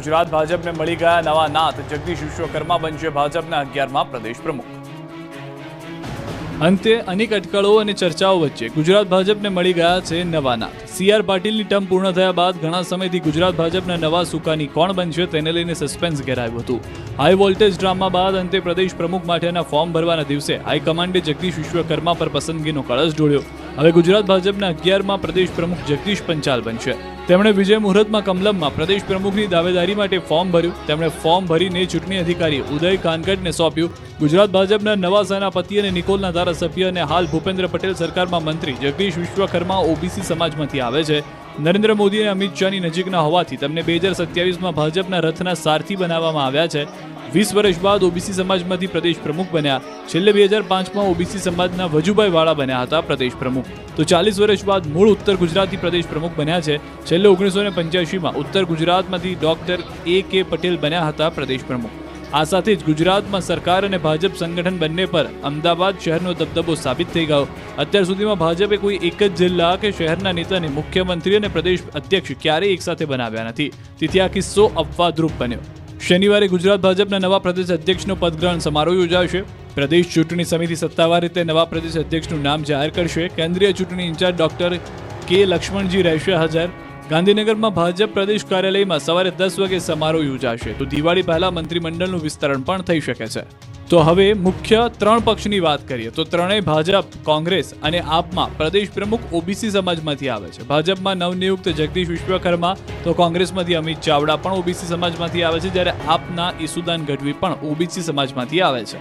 ગુજરાત ભાજપને મળી ગયા નવા નાથ. જગદીશ વિશ્વકર્મા બનશે ભાજપના 11મા પ્રદેશ પ્રમુખ. અંતે અનેક અટકળો અને ચર્ચાઓ વચ્ચે ગુજરાત ભાજપને મળી ગયા છે નવા નાથ. CR પાટીલની ટર્મ પૂર્ણ થયા બાદ ઘણા સમયથી ગુજરાત ભાજપના નવા સુકાની કોણ બનશે તેને લઈને સસ્પેન્સ ઘેરાયું હતું. હાઈ વોલ્ટેજ ડ્રામા બાદ અંતે પ્રદેશ પ્રમુખ માટેના ફોર્મ ભરવાના દિવસે હાઈકમાન્ડે જગદીશ વિશ્વકર્મા પર પસંદગીનો કળશ ઢોળ્યો. હવે ગુજરાત ભાજપના 11મા પ્રદેશ પ્રમુખ જગદીશ પંચાલ બનશે. તેમણે વિજય મુહૂર્તમાં કમલમમાં પ્રદેશ પ્રમુખની દાવેદારી માટે ફોર્મ ભર્યું. તેમણે ફોર્મ ભરીને ચૂંટણી અધિકારી ઉદય કાનગડને સોંપ્યું. ગુજરાત ભાજપના નવા સેનાપતિ અને નિકોલના ધારાસભ્ય અને હાલ ભૂપેન્દ્ર પટેલ સરકારમાં મંત્રી જગદીશ વિશ્વકર્મા OBC સમાજમાંથી આવે છે. નરેન્દ્ર મોદી અને અમિત શાહની નજીકના હોવાથી તેમને 2027માં ભાજપના રથના સારથી બનાવવામાં આવ્યા છે. 20 વર્ષ બાદ OBC સમાજમાંથી પ્રદેશ પ્રમુખ બન્યા. છેલ્લે 2005માં OBC સમાજના વજુભાઈ વાળા બન્યા હતા પ્રદેશ પ્રમુખ. તો 40 વર્ષ બાદ મૂળ ઉત્તર ગુજરાતથી પ્રદેશ પ્રમુખ બન્યા છે. છેલ્લે 1985માં ઉત્તર ગુજરાતમાંથી ડોક્ટર AK પટેલ બન્યા હતા પ્રદેશ પ્રમુખ. આ સાથે જ ગુજરાતમાં સરકાર અને ભાજપ સંગઠન બંને પર અમદાવાદ શહેરનો દબદબો સાબિત થઈ ગયો. અત્યાર સુધીમાં ભાજપે કોઈ એક જ જિલ્લા કે શહેરના નેતાને મુખ્યમંત્રી અને પ્રદેશ અધ્યક્ષ ક્યારેય એકસાથે બનાવ્યા નથી. તેથી આ કિસ્સો અપવાદરૂપ બન્યો. શનિવારે ગુજરાત ભાજપના નવા પ્રદેશ અધ્યક્ષનો પદગ્રહણ સમારોહ યોજાશે. પ્રદેશ ચૂંટણી સમિતિ સત્તાવાર રીતે નવા પ્રદેશ અધ્યક્ષનું નામ જાહેર કરશે. કેન્દ્રીય ચૂંટણી ઇન્ચાર્જ ડોક્ટર K લક્ષ્મણજી રહેશે હાજર. ગાંધીનગરમાં ભાજપ પ્રદેશ કાર્યાલયમાં સવારે 10 વાગે સમારોહ યોજાશે. તો દિવાળી પહેલા મંત્રીમંડળનું વિસ્તરણ પણ થઈ શકે છે. તો હવે મુખ્ય 3 પક્ષની વાત કરીએ તો ત્રણેય ભાજપ, કોંગ્રેસ અને આપમાં પ્રદેશ પ્રમુખ OBC સમાજમાંથી આવે છે. ભાજપમાં નવનિયુક્ત જગદીશ વિશ્વકર્મા, તો કોંગ્રેસમાંથી અમિત ચાવડા પણ OBC સમાજમાંથી આવે છે, જ્યારે આપના ઈસુદાન ગઢવી પણ OBC સમાજમાંથી આવે છે.